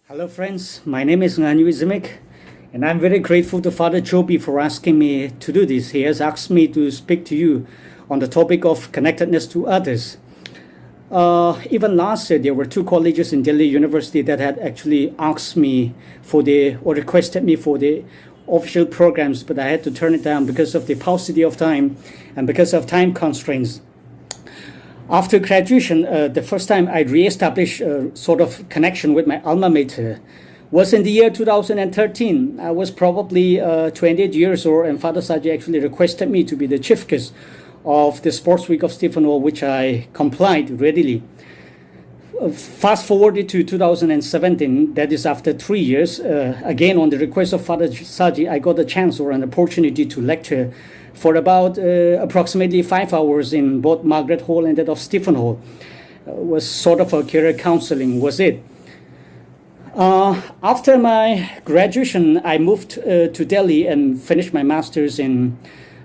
Hello friends, my name is Ngahanyui Zimik and I'm very grateful to Father Joby for asking me to do this. He has asked me to speak to you on the topic of connectedness to others. Even last year, there were two colleges in Delhi University that had actually asked me or requested me for the official programs, but I had to turn it down because of the paucity of time and because of time constraints. After graduation, the first time I re-established a sort of connection with my alma mater was in the year 2013. I was probably 28 years old, and Father Saji actually requested me to be the chief guest of the Sports Week of Stephenian, which I complied readily. Fast forwarded to 2017, that is after 3 years, again on the request of Father Saji, I got a chance or an opportunity to lecture for about approximately 5 hours in both Margaret Hall and that of Stephen Hall. Was sort of a career counseling, was it? After my graduation, I moved to Delhi and finished my master's in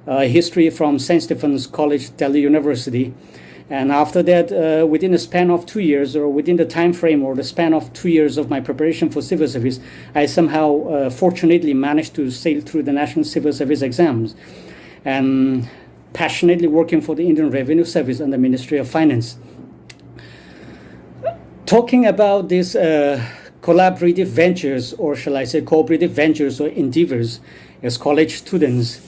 history from St. Stephen's College, Delhi University. And after that, within the span of 2 years, or within the time frame or the span of 2 years of my preparation for civil service, I somehow fortunately managed to sail through the National Civil Service exams and passionately working for the Indian Revenue Service and the Ministry of Finance. Talking about these collaborative ventures, or shall I say cooperative ventures or endeavors as college students,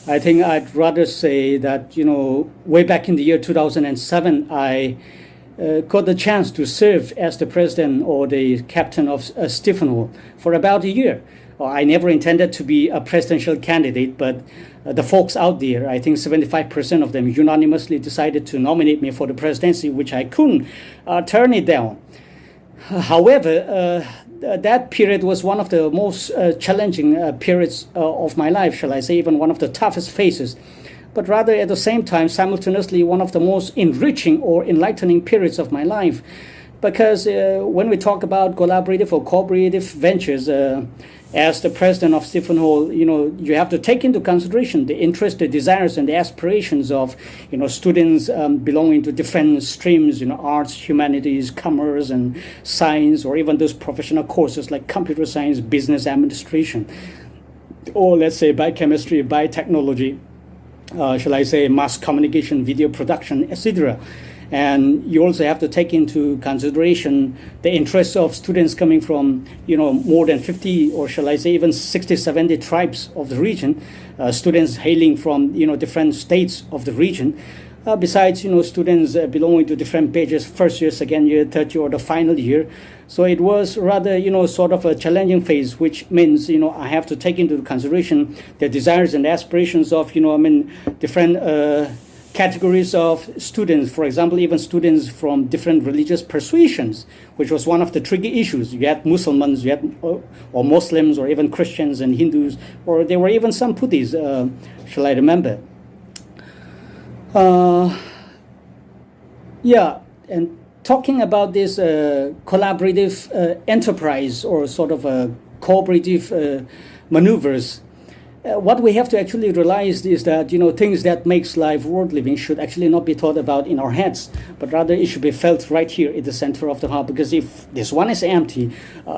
I think I'd rather say that, way back in the year 2007, I got the chance to serve as the president or the captain of Stephenian for about a year. I never intended to be a presidential candidate, but the folks out there, I think 75% of them unanimously decided to nominate me for the presidency, which I couldn't turn it down. However, that period was one of the most challenging periods of my life, shall I say, even one of the toughest phases, but rather at the same time, simultaneously, one of the most enriching or enlightening periods of my life. Because when we talk about collaborative or cooperative ventures, as the president of Stephen Hall, you have to take into consideration the interests, the desires, and the aspirations of, students belonging to different streams, arts, humanities, commerce, and science, or even those professional courses like computer science, business administration, or let's say biochemistry, biotechnology, shall I say mass communication, video production, etc. And you also have to take into consideration the interests of students coming from, more than 50, or shall I say even 60, 70 tribes of the region, students hailing from, different states of the region. Besides, students belonging to different pages, first year, second year, third year, or the final year. So it was rather, sort of a challenging phase, which means, I have to take into consideration the desires and aspirations of, different categories of students, for example, even students from different religious persuasions, which was one of the tricky issues. You had Muslims, or Muslims, or even Christians and Hindus, or there were even some Buddhists, shall I remember. And talking about this collaborative enterprise or sort of cooperative maneuvers, what we have to actually realize is that, things that makes life worth living should actually not be thought about in our heads, but rather it should be felt right here at the center of the heart. Because if this one is empty,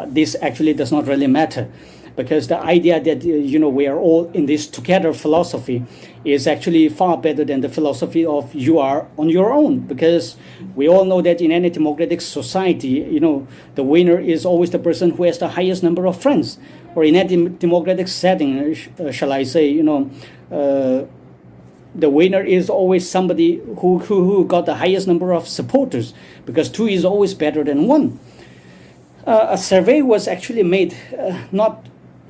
this actually does not really matter. Because the idea that, we are all in this together philosophy is actually far better than the philosophy of you are on your own. Because we all know that in any democratic society, the winner is always the person who has the highest number of friends. Or in a democratic setting, shall I say, the winner is always somebody who got the highest number of supporters, because 2 is always better than 1. A survey was actually made not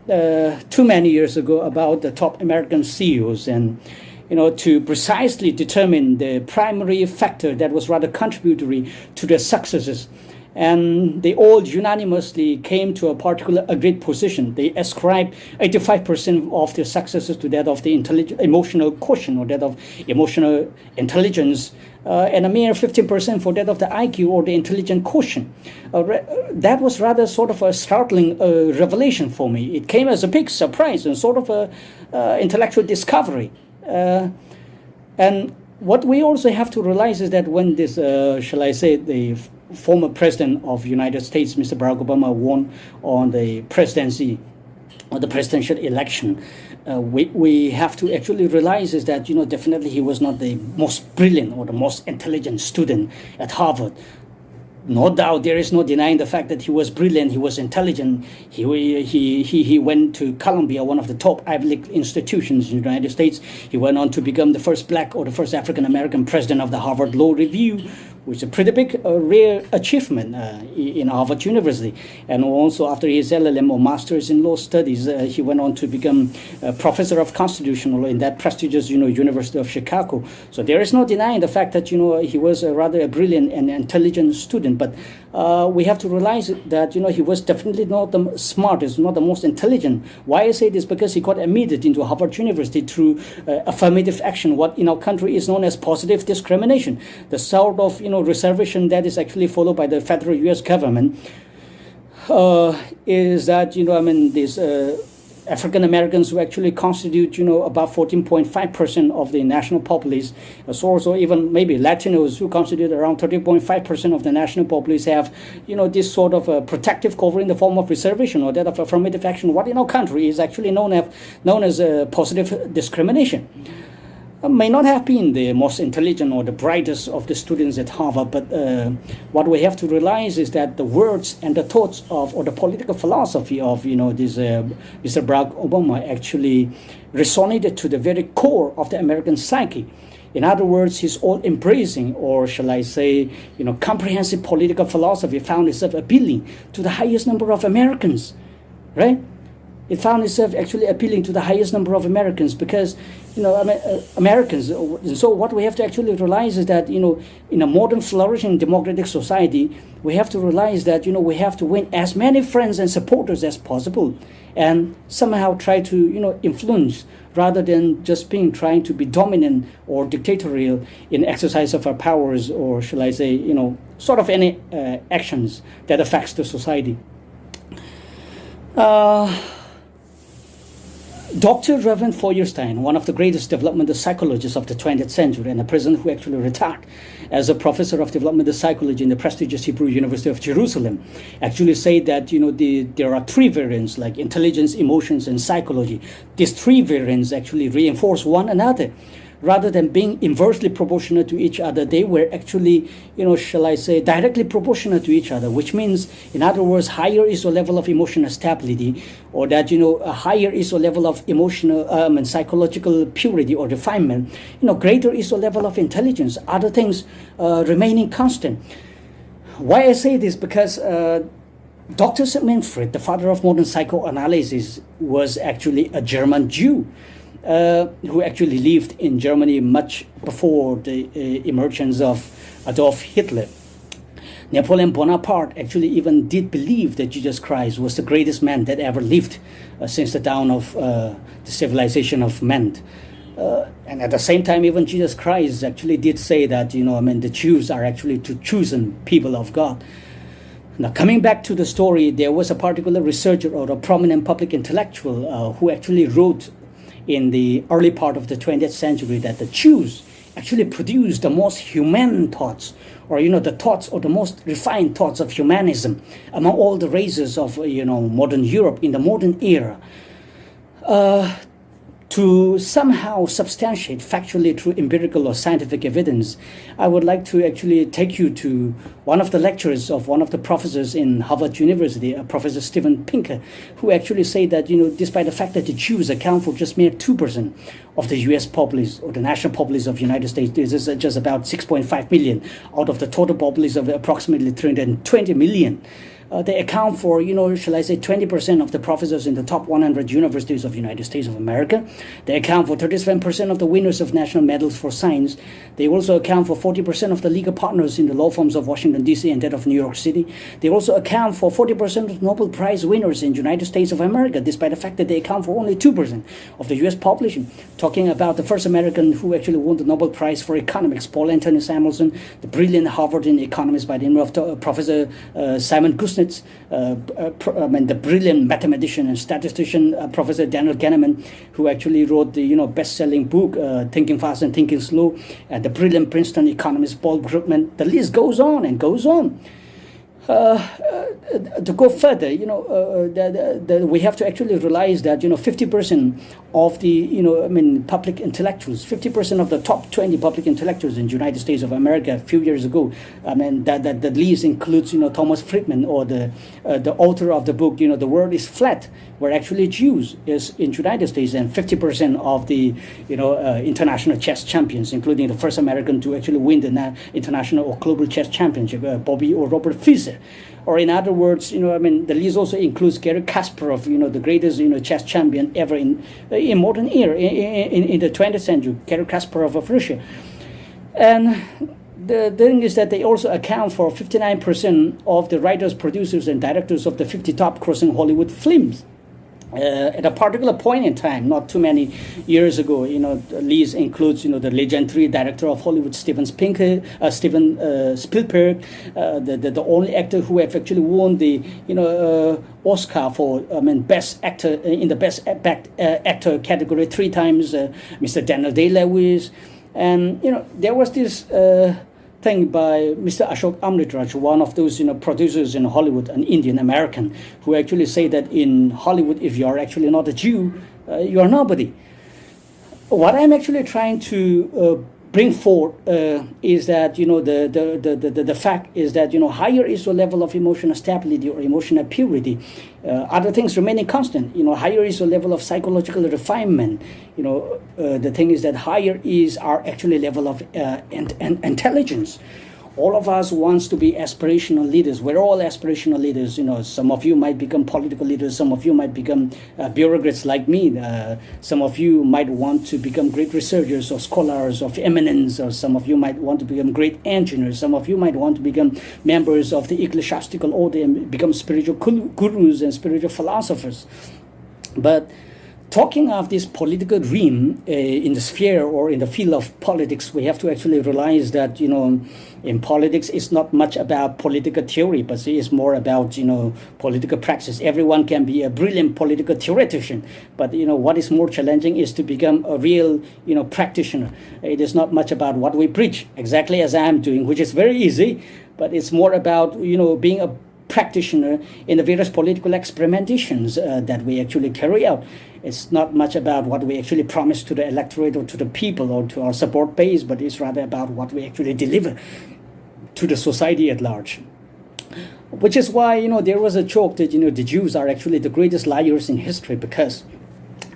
too many years ago about the top American CEOs, and to precisely determine the primary factor that was rather contributory to their successes. And they all unanimously came to a particular agreed position. They ascribed 85% of their successes to that of the emotional quotient, or that of emotional intelligence, and a mere 15% for that of the IQ or the intelligent quotient. That was rather sort of a startling revelation for me. It came as a big surprise and sort of a intellectual discovery. And what we also have to realize is that when this, shall I say, the former president of United States, Mr. Barack Obama, won on the presidency or the presidential election, we have to actually realize is that, definitely he was not the most brilliant or the most intelligent student at Harvard. No doubt, there is no denying the fact that he was brilliant, he was intelligent. He went to Columbia, one of the top Ivy League institutions in the United States. He went on to become the first black or the first African-American president of the Harvard Law Review, which is a pretty big, rare achievement in Harvard University. And also after his LLM or Master's in Law Studies, he went on to become a professor of constitutional law in that prestigious, University of Chicago. So there is no denying the fact that, he was rather a brilliant and intelligent student. But we have to realize that, he was definitely not the smartest, not the most intelligent. Why I say this? Because he got admitted into Harvard University through affirmative action, what in our country is known as positive discrimination, the sort of, reservation that is actually followed by the federal U.S. government. Is that, these African Americans who actually constitute, about 14.5% of the national populace, so also even maybe Latinos who constitute around 30.5% of the national populace have, this sort of a protective cover in the form of reservation or that of affirmative action. What in our country is actually known as positive discrimination. May not have been the most intelligent or the brightest of the students at Harvard, but what we have to realize is that the words and the thoughts of, or the political philosophy of, this Mr. Barack Obama actually resonated to the very core of the American psyche. In other words, his all-embracing, or shall I say, comprehensive political philosophy found itself appealing to the highest number of Americans, right? It found itself actually appealing to the highest number of Americans because, Americans. So what we have to actually realize is that, in a modern flourishing democratic society, we have to realize that, we have to win as many friends and supporters as possible and somehow try to, influence rather than just trying to be dominant or dictatorial in exercise of our powers, or shall I say, sort of any actions that affects the society. Dr. Reverend Feuerstein, one of the greatest developmental psychologists of the 20th century and a person who actually retired as a professor of developmental psychology in the prestigious Hebrew University of Jerusalem, actually said that, there are three variants like intelligence, emotions, and psychology. These three variants actually reinforce one another. Rather than being inversely proportional to each other, they were actually, shall I say, directly proportional to each other, which means, in other words, higher is the level of emotional stability, or that, higher is the level of emotional and psychological purity or refinement, greater is the level of intelligence, other things remaining constant. Why I say this? Because Dr. Sigmund Freud, the father of modern psychoanalysis, was actually a German Jew. Who actually lived in Germany much before the emergence of Adolf Hitler. Napoleon Bonaparte actually even did believe that Jesus Christ was the greatest man that ever lived since the dawn of the civilization of man. And at the same time, even Jesus Christ actually did say that, the Jews are actually the chosen people of God. Now, coming back to the story, there was a particular researcher or a prominent public intellectual who actually wrote in the early part of the 20th century that the Jews actually produced the most humane thoughts, or the thoughts or the most refined thoughts of humanism among all the races of modern Europe in the modern era. To somehow substantiate factually through empirical or scientific evidence, I would like to actually take you to one of the lectures of one of the professors in Harvard University, Professor Steven Pinker, who actually say that, despite the fact that the Jews account for just mere 2% of the U.S. populace or the national populace of the United States, this is just about 6.5 million out of the total populace of approximately 320 million. They account for, shall I say, 20% of the professors in the top 100 universities of the United States of America. They account for 37% of the winners of national medals for science. They also account for 40% of the legal partners in the law firms of Washington, D.C. and that of New York City. They also account for 40% of Nobel Prize winners in the United States of America, despite the fact that they account for only 2% of the U.S. population. Talking about the first American who actually won the Nobel Prize for economics, Paul Anthony Samuelson, the brilliant Harvard economist by the name of Professor Simon Gustav Kuznets, the brilliant mathematician and statistician Professor Daniel Kahneman, who actually wrote the best-selling book Thinking Fast and Thinking Slow, the brilliant Princeton economist Paul Krugman. The list goes on and goes on. To go further, we have to actually realize that 50% of the public intellectuals, 50% of the top 20 public intellectuals in the United States of America a few years ago, that the list includes Thomas Friedman, or the author of the book The World is Flat, were actually Jews is in the United States, and 50% of the international chess champions, including the first American to actually win the international or global chess championship, Bobby or Robert Fischer. Or in other words, the list also includes Garry Kasparov, the greatest chess champion ever in modern era, in the 20th century, Garry Kasparov of Russia. And the thing is that they also account for 59% of the writers, producers, and directors of the 50 top grossing Hollywood films. At a particular point in time, not too many years ago, the list includes, the legendary director of Hollywood, Steven Spielberg, the only actor who have actually won the, Oscar for, best actor in the best actor category 3 times, Mr. Daniel Day-Lewis, and there was this thing by Mr. Ashok Amritraj, one of those producers in Hollywood, an Indian American, who actually say that in Hollywood, if you are actually not a Jew, you are nobody. What I'm actually trying to bring forth is that the fact is that higher is the level of emotional stability or emotional purity. Other things remaining constant. Higher is the level of psychological refinement. The thing is that higher is our actually level of intelligence. All of us wants to be aspirational leaders. We're all aspirational leaders. Some of you might become political leaders. Some of you might become bureaucrats like me. Some of you might want to become great researchers or scholars of eminence. Or some of you might want to become great engineers. Some of you might want to become members of the ecclesiastical order and become spiritual gurus and spiritual philosophers. But talking of this political realm in the sphere or in the field of politics, we have to actually realize that, in politics, it's not much about political theory, but it's more about, political practice. Everyone can be a brilliant political theoretician, but, what is more challenging is to become a real, practitioner. It is not much about what we preach, exactly as I am doing, which is very easy, but it's more about, being a practitioner in the various political experimentations that we actually carry out. It's not much about what we actually promise to the electorate or to the people or to our support base, but it's rather about what we actually deliver to the society at large. Which is why, there was a joke that, the Jews are actually the greatest liars in history because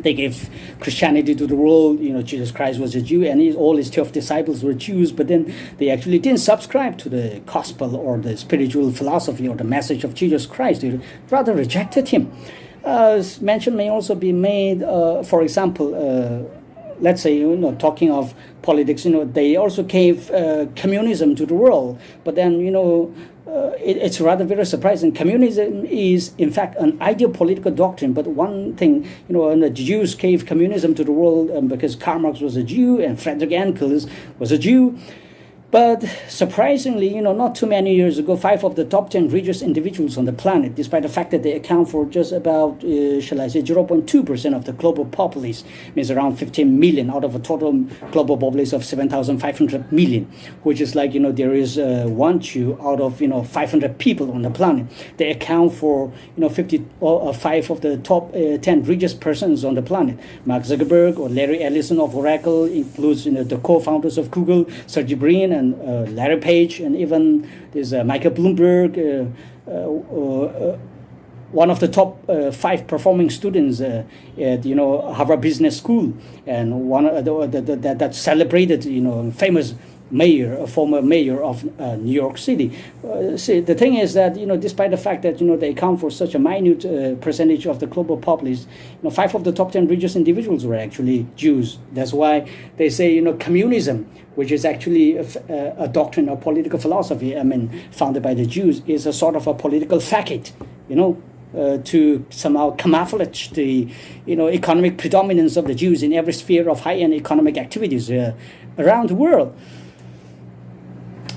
they gave Christianity to the world. Jesus Christ was a Jew and all his 12 disciples were Jews, but then they actually didn't subscribe to the gospel or the spiritual philosophy or the message of Jesus Christ. They rather rejected him. Mention may also be made, for example, let's say, talking of politics, they also gave communism to the world, but then, it's rather very surprising. Communism is, in fact, an ideal political doctrine, but one thing, and the Jews gave communism to the world because Karl Marx was a Jew and Friedrich Engels was a Jew. But surprisingly, not too many years ago, 5 of the top 10 richest individuals on the planet, despite the fact that they account for just about, 0.2% of the global populace, means around 15 million out of a total global populace of 7,500 million, which is like, there is 1 Jew out of, 500 people on the planet. They account for, 5 of the top 10 richest persons on the planet. Mark Zuckerberg or Larry Ellison of Oracle includes, the co-founders of Google, Sergey Brin, and Larry Page, and even there's Michael Bloomberg, one of the top 5 performing students at Harvard Business School, and one that celebrated famous mayor, a former mayor of New York City. See, the thing is that despite the fact that they account for such a minute percentage of the global populace, 5 of the top 10 richest individuals were actually Jews. That's why they say communism, which is actually a doctrine of political philosophy, founded by the Jews, is a sort of a political facade, to somehow camouflage the economic predominance of the Jews in every sphere of high-end economic activities around the world.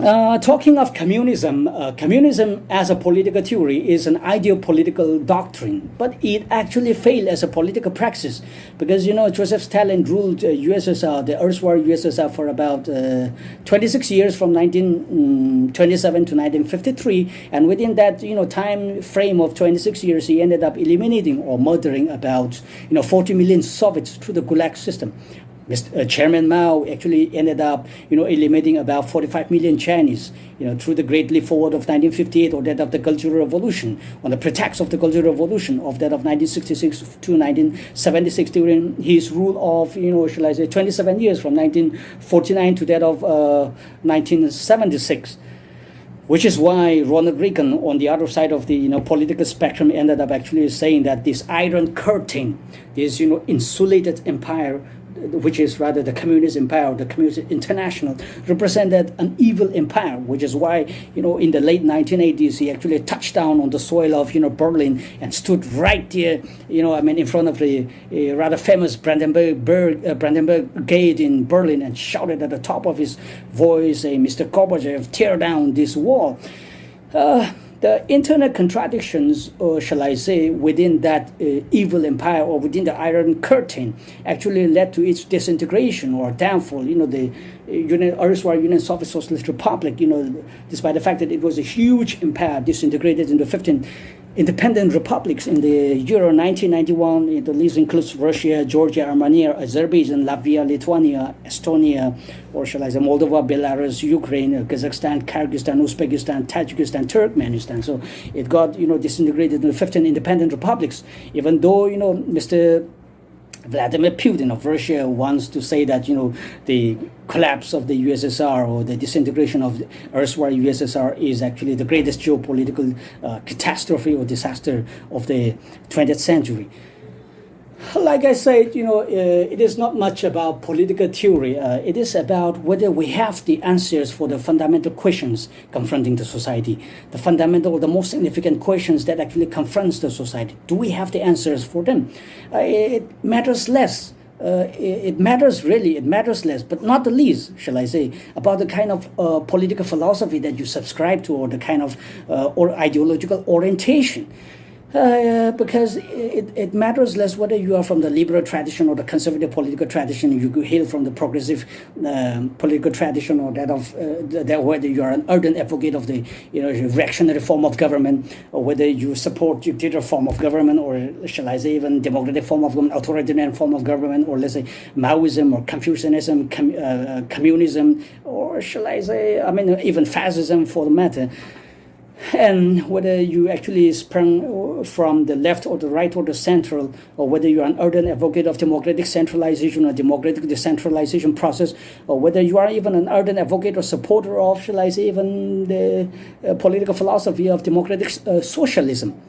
Talking of communism, communism as a political theory is an ideal political doctrine, but it actually failed as a political praxis because, Joseph Stalin ruled USSR, the erstwhile USSR, for about 26 years from 1927 to 1953, and within that, time frame of 26 years, he ended up eliminating or murdering about, 40 million Soviets through the Gulag system. Chairman Mao actually ended up, eliminating about 45 million Chinese, through the Great Leap Forward of 1958 or that of the Cultural Revolution, on the pretext of the Cultural Revolution of that of 1966 to 1976 during his rule of, 27 years from 1949 to that of 1976. Which is why Ronald Reagan, on the other side of the political spectrum, ended up actually saying that this Iron Curtain, this insulated empire, which is rather the Communist empire, the Communist international, represented an evil empire, which is why, in the late 1980s, he actually touched down on the soil of, Berlin and stood right there, in front of the rather famous Brandenburg Gate in Berlin and shouted at the top of his voice, Mr. Gorbachev, tear down this wall. The internal contradictions, or shall I say, within that evil empire or within the Iron Curtain actually led to its disintegration or downfall. The erstwhile Union Soviet Socialist Republic, despite the fact that it was a huge empire, disintegrated into 15 independent republics in the year 1991. The list includes Russia, Georgia, Armenia, Azerbaijan, Latvia, Lithuania, Estonia, or shall I say Moldova, Belarus, Ukraine, Kazakhstan, Kyrgyzstan, Uzbekistan, Tajikistan, Turkmenistan. So it got, disintegrated into 15 independent republics, even though, Mr. Vladimir Putin of Russia wants to say that, the collapse of the USSR or the disintegration of the erstwhile USSR is actually the greatest geopolitical catastrophe or disaster of the 20th century. Like I said, it is not much about political theory. It is about whether we have the answers for the fundamental questions confronting the society, the fundamental, the most significant questions that actually confronts the society. Do we have the answers for them? It matters less. It matters less, but not the least, shall I say, about the kind of political philosophy that you subscribe to or the kind of or ideological orientation. Because it matters less whether you are from the liberal tradition or the conservative political tradition, you hail from the progressive political tradition, or that of whether you are an ardent advocate of the reactionary form of government, or whether you support dictator form of government, or shall I say even democratic form of government, authoritarian form of government, or let's say Maoism or Confucianism, communism, or shall I say, even fascism for the matter. And whether you actually sprung from the left or the right or the central, or whether you're an ardent advocate of democratic centralization or democratic decentralization process, or whether you are even an ardent advocate or supporter of, shall I say, even the political philosophy of democratic socialism.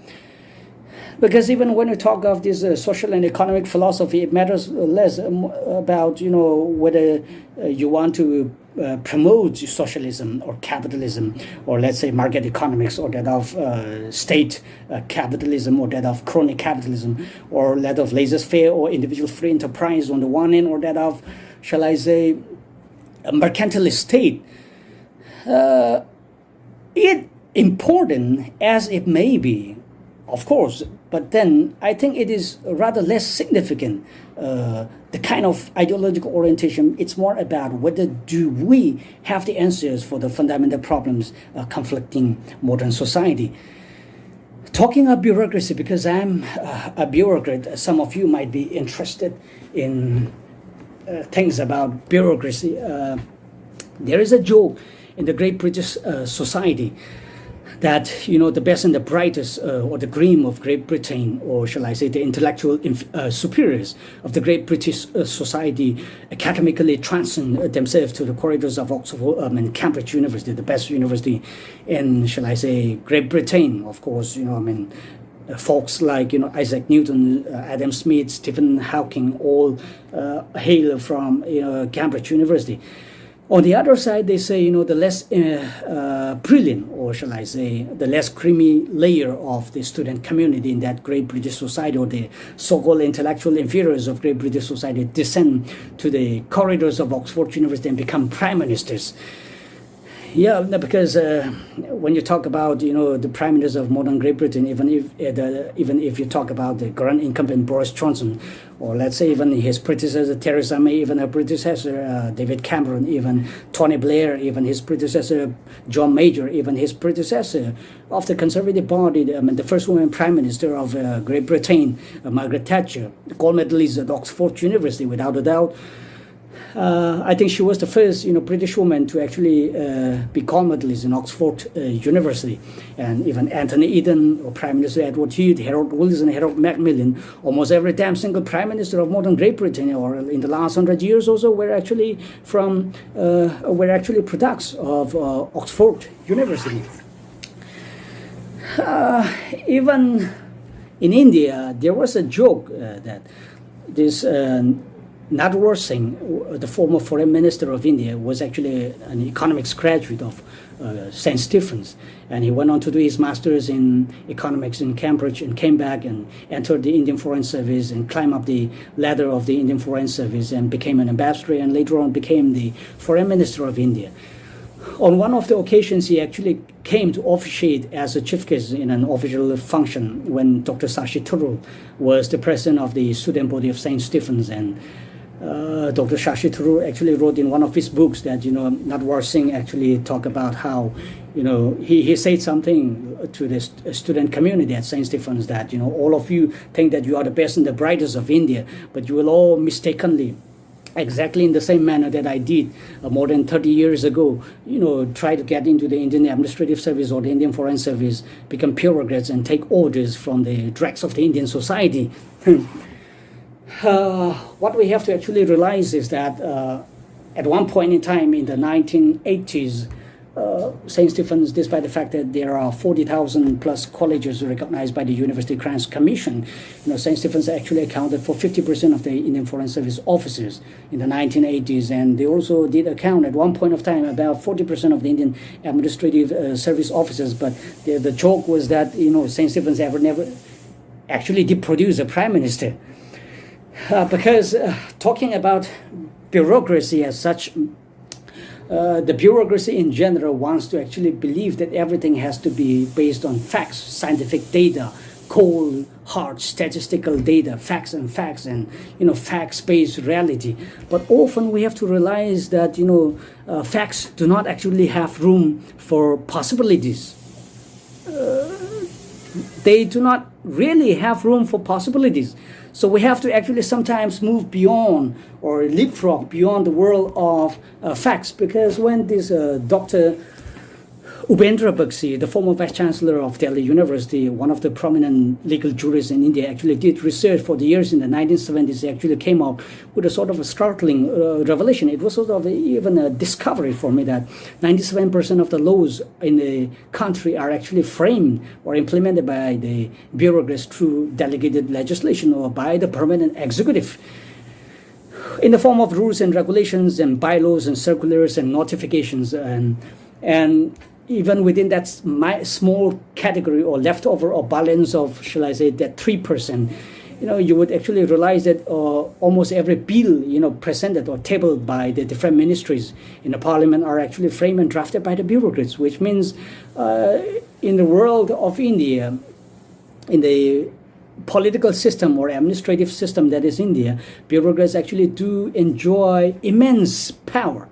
Because even when we talk of this social and economic philosophy, it matters less about, whether you want to promote socialism or capitalism, or let's say market economics, or that of state capitalism, or that of crony capitalism, or that of laissez-faire or individual free enterprise on the one end, or that of, shall I say, a mercantilist state. It important as it may be, of course, but then I think it is rather less significant, the kind of ideological orientation. It's more about whether do we have the answers for the fundamental problems conflicting modern society. Talking of bureaucracy, because I'm a bureaucrat, some of you might be interested in things about bureaucracy. There is a joke in the Great British Society that the best and the brightest, or the cream of Great Britain, or shall I say the intellectual superiors of the Great British Society, academically transcend themselves to the corridors of Oxford and Cambridge University, the best university in, shall I say, Great Britain. Of course, folks like Isaac Newton, Adam Smith, Stephen Hawking, all hail from Cambridge University. On the other side, they say, the less brilliant, or shall I say, the less creamy layer of the student community in that Great British Society, or the so-called intellectual inferiors of Great British Society, descend to the corridors of Oxford University and become prime ministers. Yeah, no, because when you talk about the prime minister of modern Great Britain, even if you talk about the current incumbent Boris Johnson, or let's say even his predecessor Theresa May, even her predecessor David Cameron, even Tony Blair, even his predecessor John Major, even his predecessor of the Conservative Party, the first woman prime minister of Great Britain, Margaret Thatcher, gold medalist at Oxford University, without a doubt. I think she was the first, British woman to actually be gold medalist in Oxford University, and even Anthony Eden, or Prime Minister Edward Heath, Harold Wilson, Harold Macmillan, almost every damn single Prime Minister of modern Great Britain, or in the last 100 years or so, were actually products of Oxford University. Even in India, there was a joke that this. Natwar Singh, the former foreign minister of India, was actually an economics graduate of St. Stephen's, and he went on to do his master's in economics in Cambridge, and came back and entered the Indian Foreign Service and climbed up the ladder of the Indian Foreign Service and became an ambassador, and later on became the foreign minister of India. On one of the occasions, he actually came to officiate as a chief guest in an official function when Dr. Shashi Tharoor was the president of the student body of St. Stephen's, and Dr. Shashi Tharoor actually wrote in one of his books that Natwar Singh actually talked about how he said something to the student community at St. Stephen's that all of you think that you are the best and the brightest of India, but you will all mistakenly, exactly in the same manner that I did more than 30 years ago, try to get into the Indian Administrative Service or the Indian Foreign Service, become bureaucrats and take orders from the dregs of the Indian society. What we have to actually realize is that at one point in time in the 1980s, St. Stephen's, despite the fact that there are 40,000 plus colleges recognized by the University Grants Commission, St. Stephen's actually accounted for 50% of the Indian Foreign Service officers in the 1980s, and they also did account at one point of time about 40% of the Indian Administrative Service officers. But the joke was that St. Stephen's never actually did produce a prime minister. Because talking about bureaucracy as such, the bureaucracy in general wants to actually believe that everything has to be based on facts, scientific data, cold, hard statistical data, facts, and facts-based reality. But often we have to realize that facts do not actually have room for possibilities. They do not really have room for possibilities. So we have to actually sometimes move beyond or leapfrog beyond the world of facts, because when this Dr. Upendra Baxi, the former Vice-Chancellor of Delhi University, one of the prominent legal jurists in India, actually did research for the years in the 1970s, he actually came out with a sort of a startling revelation. It was sort of even a discovery for me that 97% of the laws in the country are actually framed or implemented by the bureaucrats through delegated legislation or by the permanent executive in the form of rules and regulations and bylaws and circulars and notifications, and even within that small category or leftover or balance of, shall I say, that 3%, you would actually realize that almost every bill, presented or tabled by the different ministries in the parliament are actually framed and drafted by the bureaucrats, which means in the world of India, in the political system or administrative system that is India, bureaucrats actually do enjoy immense power.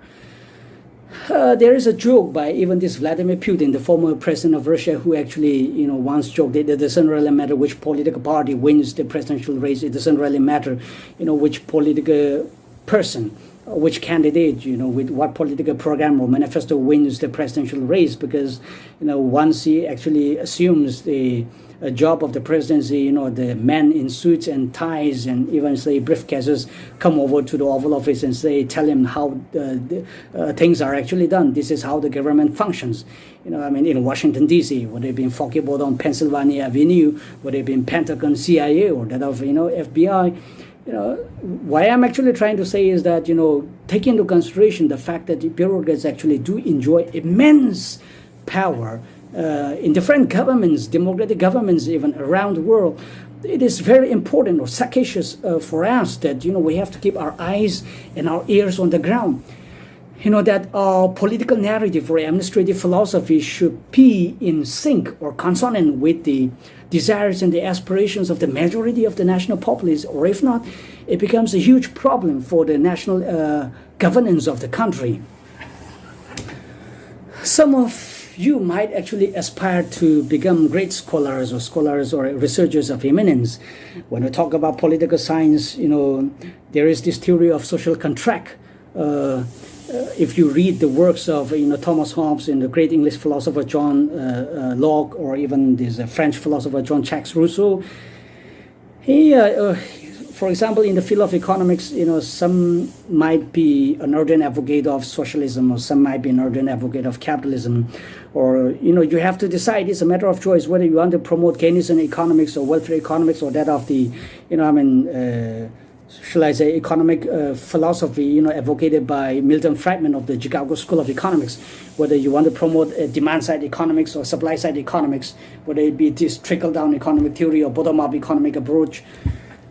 There is a joke by even this Vladimir Putin, the former president of Russia, who actually, once joked that it doesn't really matter which political party wins the presidential race. It doesn't really matter, which political person, which candidate, with what political program or manifesto wins the presidential race, because, once he actually assumes the job of the presidency, the men in suits and ties and even say briefcases come over to the Oval Office and tell him how things are actually done. This is how the government functions. In Washington D.C., whether it be in Foggy-Bottom on Pennsylvania Avenue, whether it be in Pentagon, CIA, or that of FBI. Why I'm actually trying to say is that take into consideration the fact that the bureaucrats actually do enjoy immense power in different governments, democratic governments even around the world. It is very important or sagacious for us that we have to keep our eyes and our ears on the ground. that our political narrative or administrative philosophy should be in sync or consonant with the desires and the aspirations of the majority of the national populace, or if not, it becomes a huge problem for the national governance of the country. Some of you might actually aspire to become great scholars or researchers of eminence. When we talk about political science, there is this theory of social contract. If you read the works of Thomas Hobbes and the great English philosopher John Locke, or even this French philosopher Jean-Jacques Rousseau, he, for example, in the field of economics, some might be an ardent advocate of socialism, or some might be an ardent advocate of capitalism, or you have to decide. It's a matter of choice whether you want to promote Keynesian economics or welfare economics, or that of the shall I say, economic philosophy, advocated by Milton Friedman of the Chicago School of Economics, whether you want to promote demand-side economics or supply-side economics, whether it be this trickle-down economic theory or bottom-up economic approach,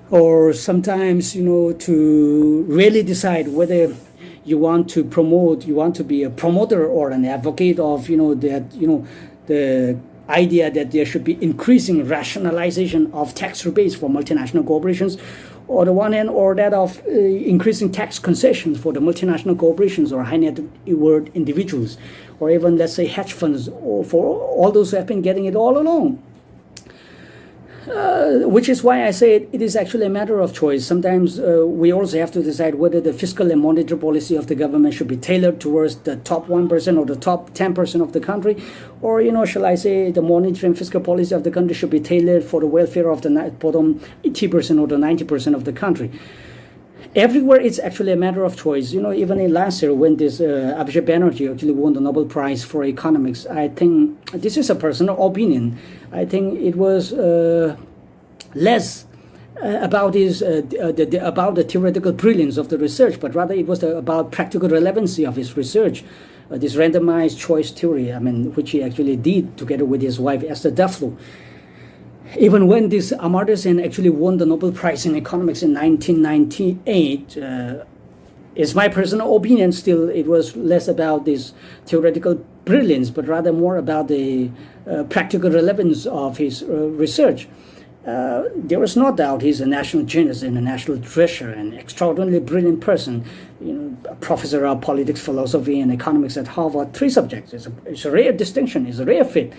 or sometimes, to really decide whether you want to be a promoter or an advocate of, the idea that there should be increasing rationalization of tax rebates for multinational corporations, or the one hand, or that of increasing tax concessions for the multinational corporations or high net worth individuals, or even, let's say, hedge funds, or for all those who have been getting it all along. Which is why I say it is actually a matter of choice. Sometimes we also have to decide whether the fiscal and monetary policy of the government should be tailored towards the top 1% or the top 10% of the country, or, shall I say, the monetary and fiscal policy of the country should be tailored for the welfare of the bottom 80% or the 90% of the country. Everywhere it's actually a matter of choice. Even in last year when this Abhishek Banerjee actually won the Nobel Prize for economics, I think, this is a personal opinion, I think it was less about the theoretical brilliance of the research, but rather it was about practical relevancy of his research. This randomized choice theory, which he actually did together with his wife Esther Duflo. Even when this Amartya Sen actually won the Nobel Prize in Economics in 1998, it's my personal opinion still, it was less about this theoretical brilliance, but rather more about the practical relevance of his research. There is no doubt he's a national genius and a national treasure, an extraordinarily brilliant person, a professor of politics, philosophy, and economics at Harvard, 3 subjects. It's a rare distinction, it's a rare fit.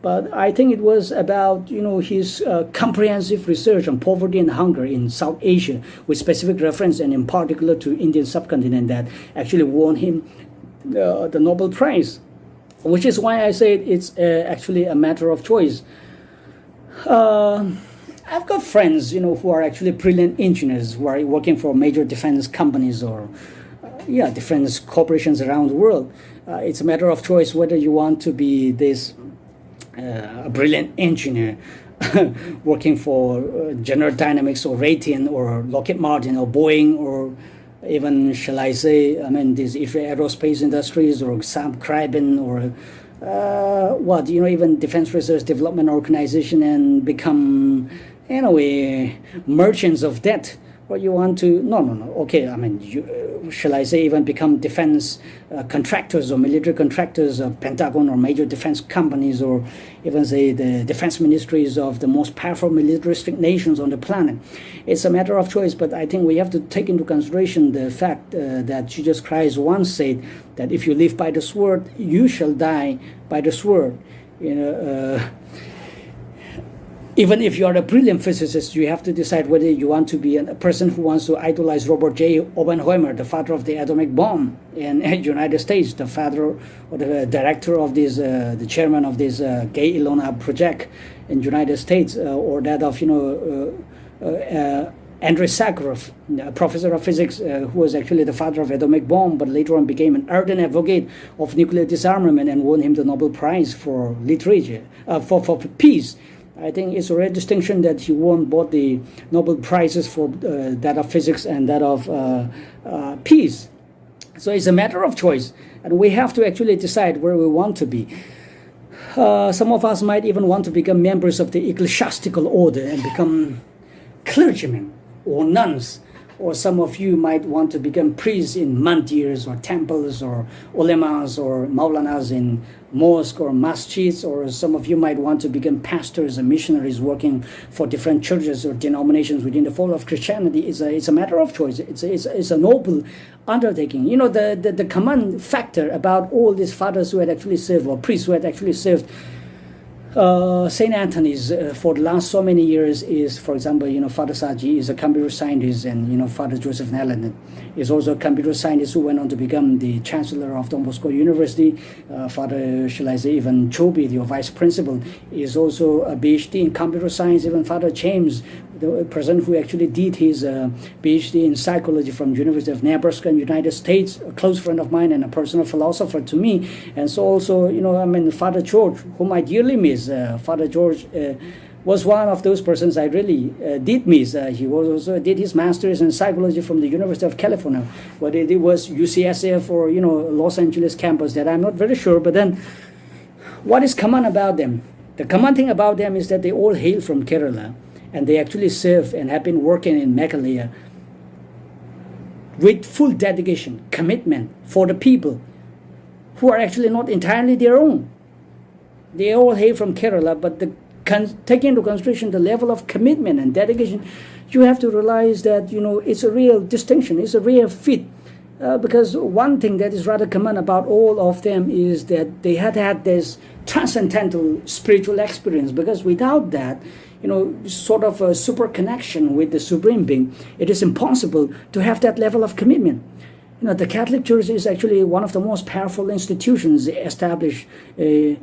But I think it was about, his comprehensive research on poverty and hunger in South Asia, with specific reference and in particular to Indian subcontinent, that actually won him the Nobel Prize, which is why I say it's actually a matter of choice. I've got friends, who are actually brilliant engineers who are working for major defense companies or, defense corporations around the world. It's a matter of choice whether you want to be this a brilliant engineer working for General Dynamics or Raytheon or Lockheed Martin or Boeing, or even, shall I say, these aerospace industries, or Sam Criben, or even Defense Research Development Organization, and become, merchants of debt. Or you want to, okay, shall I say, even become defense contractors or military contractors of Pentagon or major defense companies, or even say the defense ministries of the most powerful militaristic nations on the planet. It's a matter of choice, but I think we have to take into consideration the fact that Jesus Christ once said that if you live by the sword, you shall die by the sword. Even if you are a brilliant physicist, you have to decide whether you want to be a person who wants to idolize Robert J. Oppenheimer, the father of the atomic bomb in the United States, the father or the director of this, the chairman of this Gay Ilona project in the United States, or that of, Andrei Sakharov, a professor of physics, who was actually the father of atomic bomb, but later on became an ardent advocate of nuclear disarmament and won him the Nobel Prize for literature, for peace. I think it's a rare distinction that he won both the Nobel Prizes for that of physics and that of peace. So it's a matter of choice, and we have to actually decide where we want to be. Some of us might even want to become members of the ecclesiastical order and become clergymen or nuns, or some of you might want to become priests in mandirs or temples or ulemas or maulanas in mosque or masjids, or some of you might want to become pastors and missionaries working for different churches or denominations within the fold of Christianity. It's a matter of choice. It's a noble undertaking. You know, the common factor about all these fathers who had actually served, or priests who had actually served St. Anthony's for the last so many years is, for example, Father Saji is a computer scientist, and Father Joseph Nelson is also a computer scientist who went on to become the Chancellor of Don Bosco University. Father, shall I say, even Chobi, the Vice Principal, is also a PhD in computer science. Even Father James, the person who actually did his PhD in psychology from University of Nebraska in the United States, a close friend of mine and a personal philosopher to me. And so also, Father George, whom I dearly miss. Father George was one of those persons I really did miss. He also did his master's in psychology from the University of California. Whether it was UCSF or Los Angeles campus, that I'm not very sure. But then, what is common about them? The common thing about them is that they all hail from Kerala, and they actually serve and have been working in Meghalaya with full dedication, commitment for the people who are actually not entirely their own. They all hail from Kerala, but taking into consideration the level of commitment and dedication, you have to realize that it's a real distinction, it's a real fit. Because one thing that is rather common about all of them is that they had this transcendental spiritual experience. Because without that, sort of a super connection with the Supreme Being, it is impossible to have that level of commitment. The Catholic Church is actually one of the most powerful institutions established in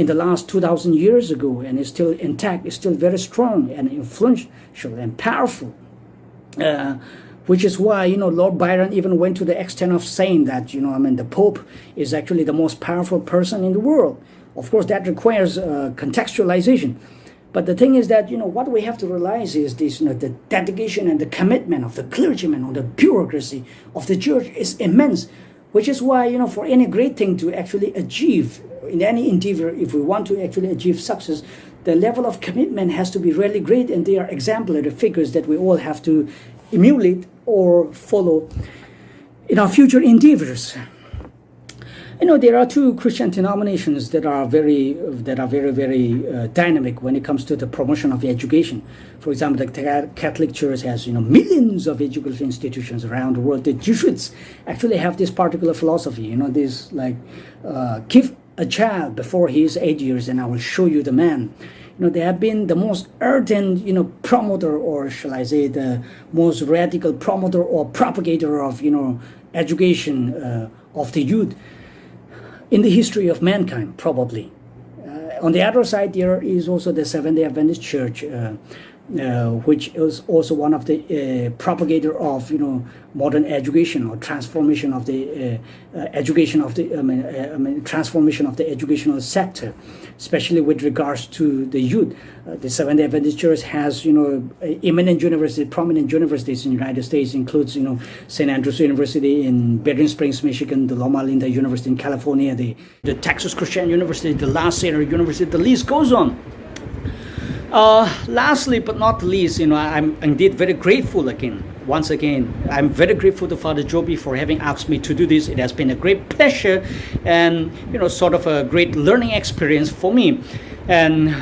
the last 2,000 years ago, and is still intact, is still very strong and influential and powerful. Which is why, Lord Byron even went to the extent of saying that, the Pope is actually the most powerful person in the world. Of course, that requires contextualization. But the thing is that, what we have to realize is this, the dedication and the commitment of the clergymen or the bureaucracy of the church is immense, which is why, for any great thing to actually achieve in any endeavor, if we want to actually achieve success, the level of commitment has to be really great, and they are exemplary figures that we all have to emulate or follow in our future endeavors. There are two Christian denominations that are very, very dynamic when it comes to the promotion of education. For example, the Catholic Church has, millions of educational institutions around the world. The Jesuits actually have this particular philosophy, this give a child before he is 8 years and I will show you the man. They have been the most ardent, promoter, or shall I say, the most radical promoter or propagator of, education of the youth in the history of mankind, probably. On the other side, there is also the Seventh-day Adventist Church, which is also one of the propagator of modern education or transformation of the education of the transformation of the educational sector, especially with regards to the youth. The Seventh-day Adventist Church has eminent universities, prominent universities in the United States, includes St. Andrews University in Bedrock Springs, Michigan, the Loma Linda University in California, the Texas Christian University, the La Salle University. The list goes on. Lastly but not least, I'm indeed very grateful again. Once again, I'm very grateful to Father Joby for having asked me to do this. It has been a great pleasure and, sort of a great learning experience for me. And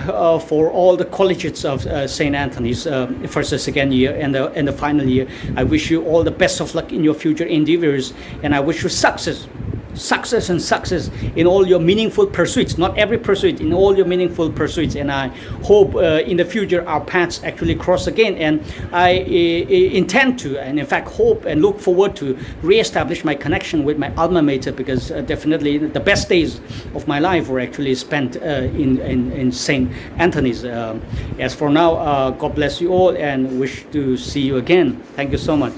for all the collegiates of St. Anthony's, first and second year and the final year, I wish you all the best of luck in your future endeavors, and I wish you success in all your meaningful pursuits. Not every pursuit, in all your meaningful pursuits. And I hope in the future our paths actually cross again. And I intend to, and in fact hope and look forward to re-establish my connection with my alma mater, because definitely the best days of my life were actually spent in St. Anthony's. As for now, God bless you all, and wish to see you again. Thank you so much.